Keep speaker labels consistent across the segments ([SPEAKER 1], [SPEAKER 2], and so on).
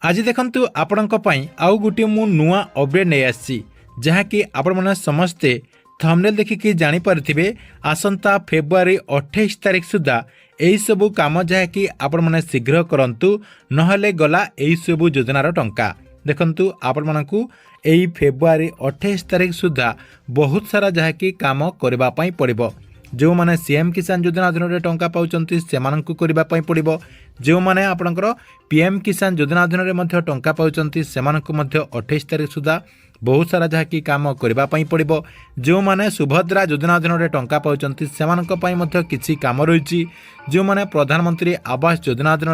[SPEAKER 1] आज देखंतु आपणक पई आउ गुटे मु नुआ अपडेट नै आसी जहाँकि आपण माने समस्ते थंबनेल देखिकी जानि पारथिबे आसंता फेब्रुआरी 28 तारिख सुधा एही सबु काम जहाँकि आपण माने शीघ्र करंतु नहले गला एही सबु योजनार टंका देखंतु आपण मानकु एही फेब्रुआरी 28 तारिख सुधा बहुत सारा जहाँकि काम करबा पई पड़िबो। जो माने सीएम किसान योजना अधीन टंका पाउचंती सेमानंकु करबा पई पड़िबो। जो माने आपणकर पीएम किसान योजना अधीन मध्य टंका पाउचंती सेमानंकु मध्य 28 तारिख सुधा बहुत सारा जहाँकि काम करबा पई पड़िबो। जो माने सुभद्रा योजना अधीन टंका पाउचंती सेमानंक पई मध्य किछि काम रहिछि। जो माने प्रधानमंत्री आवास योजना अधीन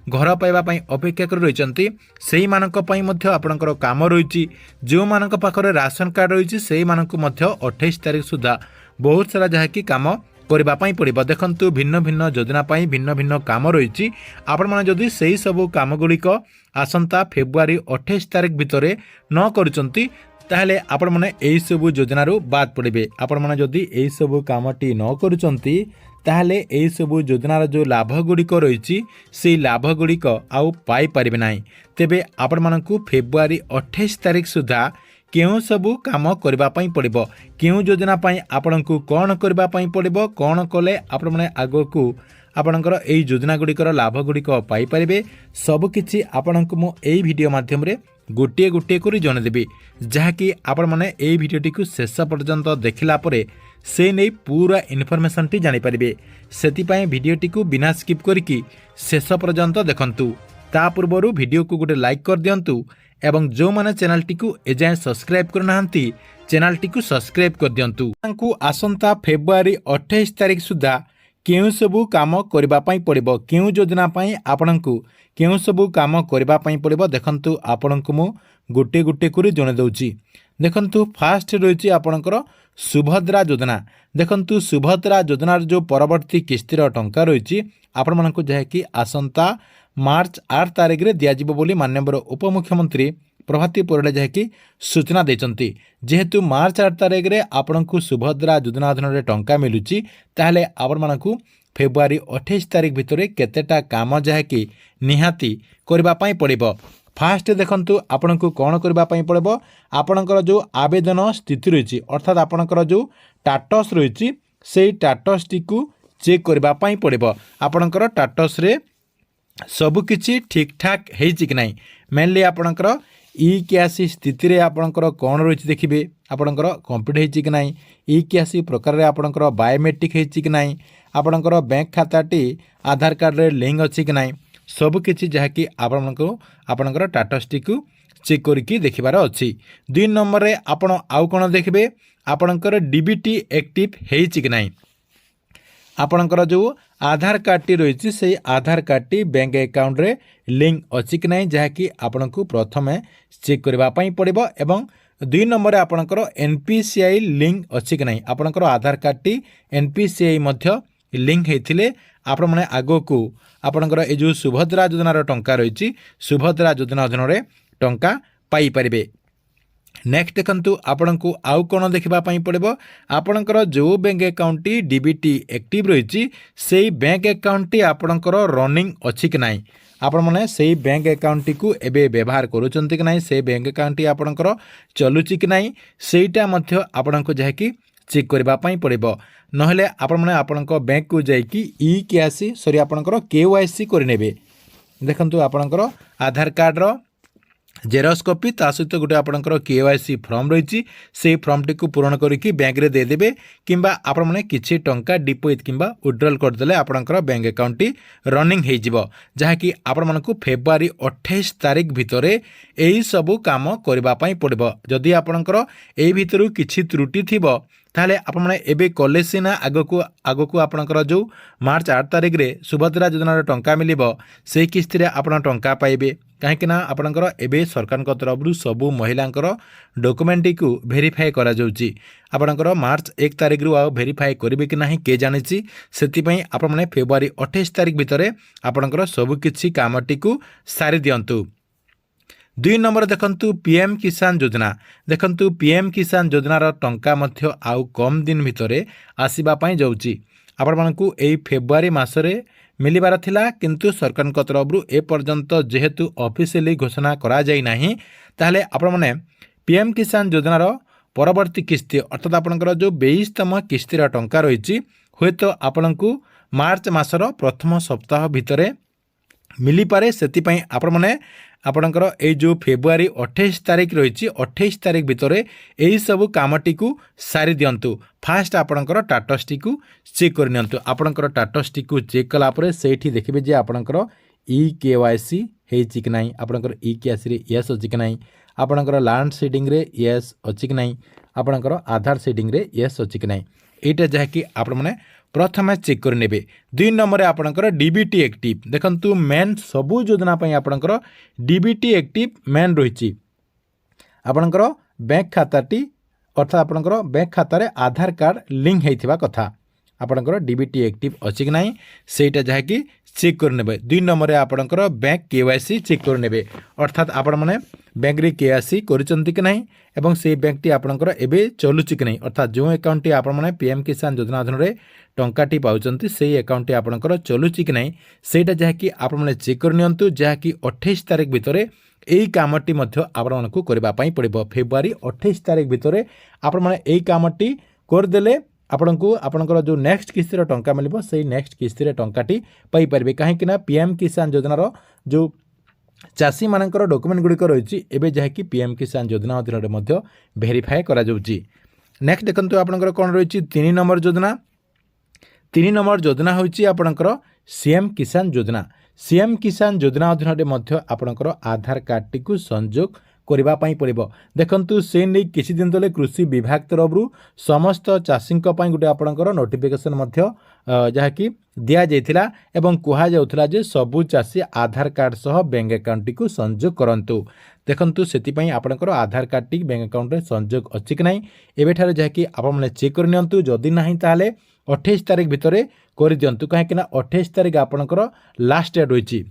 [SPEAKER 1] घर पाइबा पई अपेक्षा कर रहिचंती सेही मानक पई मध्य आपणकर काम रहिछि। जो मानक पाखरे राशन कार्ड रहिछि सेही मानकु मध्य 28 तारिख सुधा बहुत सारा जहाँकि काम करबा पई पड़िबो। देखंतु भिन्न भिन्न योजना पई भिन्न भिन्न काम रहिछि। आपण माने जदि सेही सब काम गुड़िक आसंता फेब्रुआरी 28 तारिख भितरे न करूचंती ताहले आपण माने एही सब योजना रो बाद पड़िबे। आपण माने जदि एही सब कामटी न करूचंती ताहले एही सब योजनार जो लाभ गुड़िक रहिछि सेही लाभ गुड़िक आउ पाई परिबे नाही। तेबे आपण मानकु फेब्रुआरी 28 तारिख सुधा केउ सबू काम करबा पई पड़िबो, केउ योजना पई आपनकु कोन करबा पई पड़िबो, कोन कले आपण माने आगोकु आपनकर एई योजना गुड़िकर लाभ गुड़िक पाई परिबे सब किछि आपनकु मो एई वीडियो माध्यम रे गोटे गोटे करी जणे देबी। जहाँकि आपण माने एई वीडियोटी को शेष पर्यंत देखिला परे से नै पूरा इन्फॉर्मेशन टी जानि परिबे। सेति पई वीडियोटी को बिना स्किप करिकि शेष पर्यंत देखंतु। ता पूर्वरु वीडियो को गोटे लाइक कर दियंतु एवं जो माने चैनल टी को एजाय सब्सक्राइब करनाहांती चैनल टी को सब्सक्राइब कर दियंतु। तांकु आसंता फेब्रुआरी 28 तारिख सुधा केउ सबु काम करबा पई पड़िबो, केउ योजना पई आपनकु केउ सबु काम करबा पई पड़िबो देखंतु। आपनकु मु गोटे गोटे करी जणे दउची। देखंतु फास्ट रहिछि आपनकर सुभद्रा योजना। देखंतु सुभद्रा योजनार जो परवर्ती किस्तीर टंका रहिछि आपण मानकु जहाँकि आसंता मार्च 8 तारिख रे दिया जिवो बोली माननीय उपमुख्यमंत्री प्रभाती परिडा जहाँकि सूचना देचंती। जेहेतु मार्च 8 तारिख रे आपनकु सुभद्रा योजना अधीन टंका मिलुची ताहले आपण मानकु फेब्रुआरी 28 तारिख भितरे केतेटा काम जहाँकि निहाती करबा पई पड़िबो। फास्ट देखंतु आपनकु कोन करबा पई पड़िबो, आपनकर जो आवेदन स्थिति रहिछि अर्थात आपनकर जो स्टेटस रहिछि सेही स्टेटस टिकु चेक करबा पई पड़िबो। आपनकर स्टेटस रे सब किछि ठीक ठाक हेछि कि नाही, मेनली आपनकर ई केआसी स्थिति रे आपनकर कोन रहिछि देखिबे। आपनकर कंप्लीट हेछि कि नाही, ई केआसी प्रकार रे आपनकर बायोमेट्रिक हेछि कि नाही, आपनकर बैंक खाताटी आधार कार्ड रे लिंक अछि कि नाही, सब किछि जहाँकि आपनकर स्टेटस टिकु चेक करिकि देखिबार अछि। 2 नंबर रे आपण आउ कोन देखिबे, आपनकर डीबीटी एक्टिव हेछि कि नाही, आपनकर जो आधार कार्ड टी रही से आधार कार्ड टी बैंक अकाउंट रे लिंक अछि कि नाही जहाँकि आपनकु प्रथमे चेक करबा पई पड़िबो। एवं 2 नंबर रे आपनकर एनपीसीआई लिंक अछि कि नाही, आपनकर आधार कार्ड टी एनपीसीआई मध्य लिंक हेथिले आपण माने आगोकु आपनकर ए जो सुभद्रा योजनार टंका रही सुभद्रा योजना अधीन रे टंका पाई परिबे। नेक्स्ट देखंतु आपनकु आउ कोन देखिबा पई पड़िबो, आपनकर जो बैंक अकाउंट टी डीबीटी एक्टिव रहिछि सेही बैंक अकाउंट टी आपनकर रनिंग अछि कि नाही, आपण माने सेही बैंक अकाउंट टी को एबे व्यवहार करूचंती कि नाही, सेही बैंक अकाउंट टी आपनकर चलुछि कि नाही सेहीटा मध्य आपनकु जहाँकि चेक करबा पई पड़िबो। नहले आपण माने आपनकर बैंक को जाईकि ई केआसी सॉरी आपनकर केवाईसी करि नेबे। देखंतु आपनकर आधार कार्ड रो जेरक्स कॉपी ता सहित गोटे आपनकर केवाईसी फॉर्म रही से फॉर्म टी को पूरण करिकि बैंक रे दे देबे किंबा आपण माने किछि टंका डिपोजिट किंबा विथड्रॉल कर देले आपनकर बैंक अकाउंट टी रनिंग हे जिवो। जहाँ कि आपण मानकु फेब्रुआरी 28 तारिख भितरे एही सबु काम करबा पई पड़िबो। जदि आपनकर एही भितरु किछि त्रुटि थिबो ताहले आपण माने एबे कॉलेज सिना आगोकु आपनकर जो मार्च 8 तारिख रे सुभद्रा योजनार टंका मिलिबो से किस्ती रे आपण टंका पाइबे। कहीं आपणकर एबे सरकार तरफ सबू महिलांकर डॉक्यूमेंट को वेरीफाई करा जाउची। आपणकर मार्च 1 तारिख रु वेरीफाई करेंगे कि नहीं के जानी से आपण मैंने फेब्रुआरी 28 तारिख भितर आपणकर सबुकिछि कामटी को सारी दिंतु। 2 नंबर देखंतु पीएम किसान योजना। देखंतु पीएम किसान योजनार टंका मध्य आउ कम दिन भितर आसीबा पई जाउची। आपण मानकु एई फेब्रुआरी मासरे मिलिबार थिला किंतु सरकार तरफ ए पर्यंत जेहेतु ऑफिशियली घोषणा करा जाई नाही ताहले आपण माने पीएम किसान योजनार परवर्ती किस्ती अर्थात आपणकर जो 22तम किस्तीर टंका रही हुए तो आपण को मार्च मासर प्रथम सप्ताह भितर मिली पारे सेतिपई आपण माने आपणकर ए जो फेब्रुआरी 28 तारिख रही 28 तारिख भितर यही सब कामटी को सारी दिंतु फास्ट आपणकर टाटसटी को चेक कर नियंतु आपणकर टाटसटी को चेक कलापर से देखिए जे आपणकर EKYC होती कि नहीं आपणकर EKYC रे यस अच्छी कि नहीं आपणकर लैंड सीडिंग रे यस अच्छी कि नहीं आपणकर आधार सीडिंग रे यस अच्छी कि नहीं एटा जहाँकि आपण मैंने प्रथम चेक कर नेबे। 2 नंबर आपणकर डीबीटी एक्टिव देखंतु मेन सबु योजना पई आपणकर डीबीटी एक्टिव मेन रही आपणकर बैंक खाताटी अर्थात आपणकर बैंक खाता रे आधार कार्ड लिंक होइथिबा कथा आपणकर डीबीटी एक्टिव अच्छी कि नहीं सेटा जहाँकि चेक कर नेबे। 2 नंबर आपणकर बैंक केवाईसी चेक कर नेबे अर्थात आपण माने बैंक रे केवाईसी करिसंती कि नहीं एवं से बैंक टी आपणकर एबे चलुची कि नहीं अर्थात जो अकाउंट टी आपण माने पीएम किसान योजना अधीन रे टंकाटी पाउचंती से अकाउंट टी आपणकर चलुची कि नहीं सेटा जहाँकि आपण माने चेक कर नियंतु जहाँकि 28 तारिख भितर एई कामटी मध्य आपण मानकु करबा पई पड़िबो। फेब्रुआरी 28 तारिख भितर आपण माने एई कामटी कर देले आपनको आपनकर जो नेक्स्ट किस्तीर टंका मिलिबो सेई नेक्स्ट किस्तीर टंकाटी पाई परबे काहेकि ना पीएम किसान योजनार जो चाषी मानकर डॉक्यूमेंट गुड़िक रही एबे जहाँकि पीएम किसान योजना अधीन में भेरीफाए करा जाउची। नेक्स्ट देखंतु आपनकर कोन रही 3 नंबर योजना 3 नंबर योजना होची आपनकर सीएम किसान योजना। सीएम किसान योजना अधीन में आपनकर आधार कार्ड टी को संयोग करबा पई पड़िबो। देखंतु से नहीं किसी दिन तले कृषि विभाग तरफ समस्त चाषी गोटे आपणकर नोटिफिकेशन जहाँकि दिया जाइथिला एवं कहा जाउथिला जे सबु चाषी आधार कार्ड सह बैंक अकाउंट को संयोग करंतु। देखंतु सेतिपई आपणकर आधार कार्ड टी बैंक अकाउंट रे संयोग अछि कि नहीं एबे ठारे जहाँकि आपण माने चेक कर नियंतु जदि नाही ताले 28 तारिख भितरे कर दियंतु काहेकि ना 28 तारिख आपणकर लास्ट डेट होईची।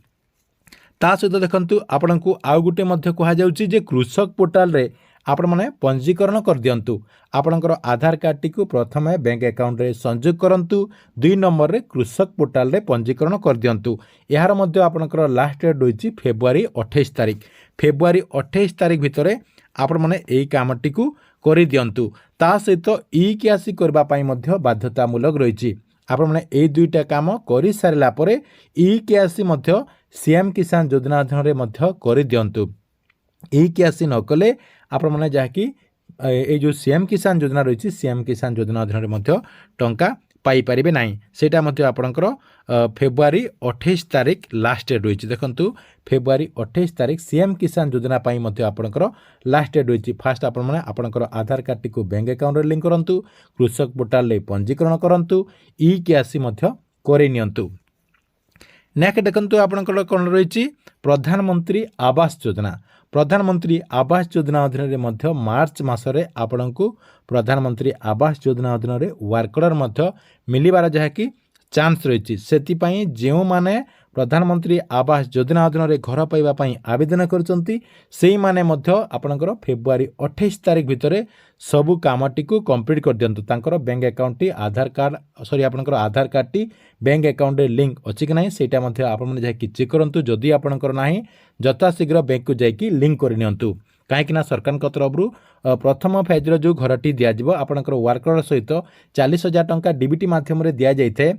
[SPEAKER 1] ता सहित देखंतु आपनकु आउ गुटे मध्य कहा जाउची जे कृषक पोर्टाल रे आपण माने पंजीकरण कर दियंतु आपनकर आधार कार्ड टी को प्रथमे बैंक अकाउंट रे संयोग करंतु 2 नंबर रे कृषक पोर्टाल रे पंजीकरण कर दियंतु। यार मध्य आपनकर लास्ट डेट होईची फेब्रुआरी 28 तारिख। फेब्रुआरी 28 तारिख भितरे आपण माने एई कामटी को करि दियंतु। ता सहित EKYC करबा पई मध्य बाध्यतामूलक रहिची आपण माने एई दुईटा काम करि सारिला परे EKYC मध्य सीएम किसान योजना अधीन में कर दिंतु। EKYC न कले आपण माने जहाँकि ये जो सीएम किसान योजना रही सीएम किसान योजना अधीन में टंका पाई परिबे नाही सेटा मध्य आपणकर फेब्रुआरी 28 तारिख लास्ट डेट रही। देखंतु फेब्रुआरी 28 तारिख सीएम किसान योजना पाई मध्य आपणकर लास्ट डेट रही। फास्ट आपण माने आपणकर आधार कार्ड टी को बैंक अकाउंट रे लिंक करंतु कृषक पोर्टाल रे पंजीकरण करंतु EKYC मध्य करे नियंतु। नेक्स्ट देखंतु आपणकर कोन रही प्रधानमंत्री आवास योजना। प्रधानमंत्री आवास योजना अधीन में मार्च मासरे आपणको प्रधानमंत्री आवास योजना अधीन वर्क ऑर्डर मध्य मिलिबार जहाँकि चांस रही सेतिपई जेउ माने प्रधानमंत्री आवास योजना अधीन घर पाइबा पई आवेदन करचंती सेई माने मध्य आपणकर फेब्रुआरी 28 तारिख भितर सबु कामटी को कंप्लीट कर दियंतु। तांकर बैंक अकाउंट टी आधार कार्ड सॉरी आपणकर आधार कार्ड टी बैंक अकाउंट रे लिंक अछि कि नाही सेटा मध्य आपण माने जाय कि चेक करंतु। जदि आपणकर नाही जथा शीघ्र बैंक को जाय कि लिंक कर नियंतु काहेकि ना सरकार तरफ प्रथम फेज रो जो घरटी दिया जिवो आपणकर वर्क ऑर्डर सहित 40,000 टंका डीबीटी माध्यम रे दिया जायथे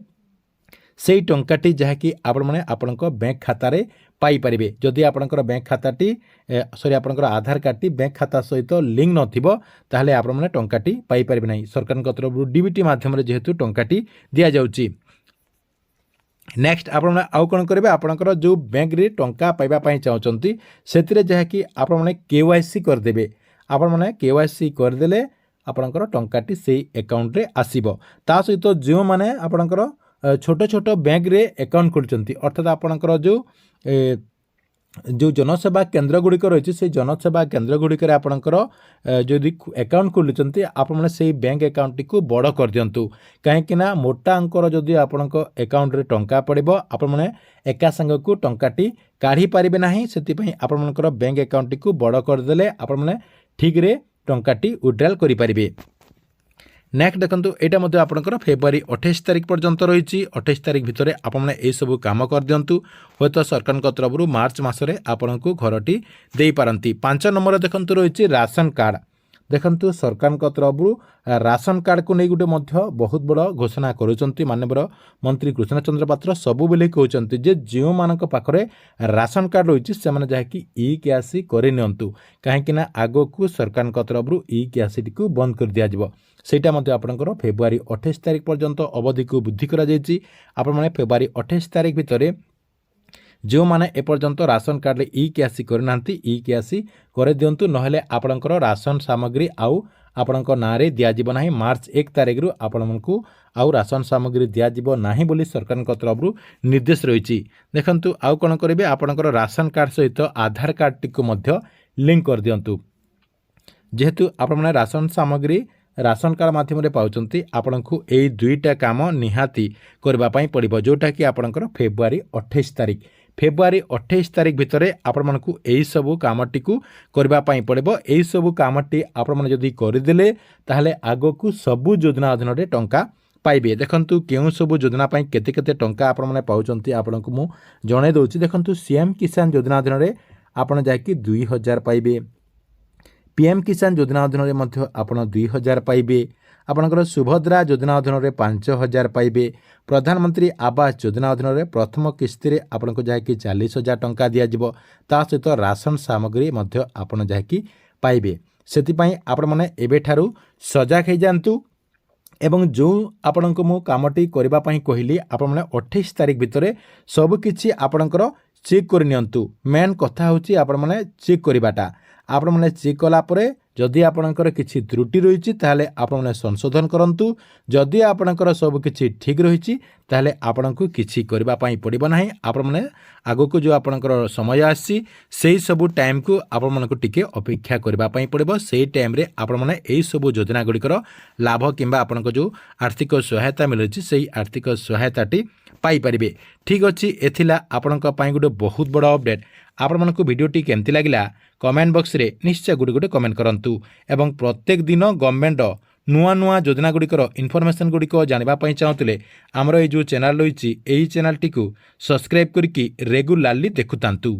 [SPEAKER 1] से टंकाटी जहाँकि आपण माने आपणक बैंक खाता रे पाई परिबे। जदि आपणकर बैंक खाताटी सॉरी आपणकर आधार कार्ड टी बैंक खाता सहित लिंक नथिबो ताहले आपण माने टंकाटी पाई परिबे नाही। सरकार तरफ डीबीटी माध्यम रे जेहेतु टंकाटी दिया जाउची। नेक्स्ट आपण माने आउ कोन करबे आपणकर जो बैंक रे टंका पाइबा पई चाहचंती सेतिरे जहाँकि आपण माने KYC कर देबे। आपण माने KYC कर देले आपणकर टंकाटी सेई अकाउंट रे आसीबो। ता सहित जो माने आपणकर छोट छोट बैंक रे अकाउंट खोलचंती अर्थात आपणकर जो जनसेवा केन्द्र गुड़िक रही से जनसेवा केन्द्र गुड़िक आपणकर जदि अकाउंट खोलुचंती आपण माने सेई बैंक अकाउंट को बड़ कर दियंतु काहेकि ना मोटा अंकर जदि आपणक अकाउंट रे टंका पड़िबो आपण माने एका संग को टंकाटी काढ़ी पारिबे नाही सेति आपण मानकर बैंक अकाउंट को बड़ कर देले आपण माने ठीक रे टंकाटी विड्रॉल करि पारिबे। नेक्स्ट देखंतु एटा मध्ये आपनकर फेब्रुआरी 28 तारिख पर्यंत रही 28 तारिख भितर आपने यही सब काम कर दिंतु हे तो सरकार तरफ मार्च मसरे आपन को घरटी दे पारती। 5 नंबर देखंतु रही राशन कार्ड देखंतु सरकार तरफ राशन कार्ड को नहीं गोटे बहुत बड़ घोषणा करुँच माननीय मंत्री कृष्णचंद्र पात्र सबु बेले कहते जे जो मानक पाखरे राशन कार्ड रही से मैंने जहाँकि ई क्यासी करनियंतु कहीं आग को सरकार तरफ ई क्यासी को बंद कर दिया सेटा मध्य आपनकर फेब्रुआरी 28 तारिख पर्यंत अवधि को वृद्धि करा जायछि। आपण माने फेब्रुआरी 28 तारिख भितर जो माने एपर्यंत राशन कार्ड ई क्यासी करनांती ई क्यासी करे दियंतु नहले आपनकर राशन सामग्री आउ आपनकर नारे दिया जिवो नाही। मार्च 1 तारिख रु आपनमनकु आउ राशन सामग्री दिया जिवो नाही बोली सरकार तरफ निर्देश रही। देखंतु आउ कोन करिवे आपनकर राशन कार्ड सहित आधार कार्ड टिको मध्य लिंक कर दियंतु जेहेतु आपण माने राशन सामग्री राशन कार्ड माध्यम पाउचंती आपन को यही दुईटा काम निहाती करबा पई पड़िबो जोटा कि आपनकर फेब्रुआरी 28 तारिख भितर आपण मानकु एही सब कामटी को करबा पई पड़िबो। एही सब कामटी आपण माने जदी करदेले ताहले आगो को सबु योजना अधीन रे टंका पाइबे। देखंतु केउ सब योजना पई केते केते टंका आपण माने पाउचंती आपण को मु जणे दोछि। देखंतु सीएम किसान योजना अधीन रे आपण जाकी 2000 पाइबे। पीएम किसान योजना अधीन में आप 2000 पाइबे। आपनकर सुभद्रा योजना अधीन में 5000 पाइबे। प्रधानमंत्री आवास योजना अधीन में प्रथम किस्ती आपको जहाँकि 40,000 टंका दिज्व ता सहित राशन सामग्री आपड़ जहाँकि पाइबे। से आपण मैंने एबेठारू सजाग हो जातु एवं जो आपण को मु कामटी करने कहली आपण मैंने 28 तारिख भितर सबकि आपणकर चेक करनियंतु। मेन कथा होची आपण मैंने चेक करवाटा आपण मैंने चेक कलापर जदि आपणकर किछि त्रुटि रही ताहले आपण मैंने संशोधन करंतु। जदि आपणकर सब किछि ठीक रही ताहले आपण को किछि करबा पई पड़िबो नाही। आपण मैंने आगो को जो आपणकर समय आसी सेही सब टाइम को आपण मानको टिके अपेक्षा करबा पई पड़िबो। सेही टाइम रे आपण मैंने एही सब योजना गुड़िकर लाभ किंबा आपणको जो आर्थिक सहायता मिलुछि सेही आर्थिक सहायताटी पाई परिबे। ठीक अछि एथिला आपणको पई गुटे बहुत बड़ अपडेट। आपण मानको वीडियोटी केमति लागिला कमेंट बॉक्स रे निश्चय गुटे गुटे कमेंट करंतु एवं प्रत्येक दिन गवर्नमेंट नुआ नुआ योजना गुड़िकर इनफॉरमेशन गुड़िक जानबा पई चाहूतिले हमर ए जो चैनल रही एही चैनल टी को सब्सक्राइब करके रेगुलारली देखुतांतु।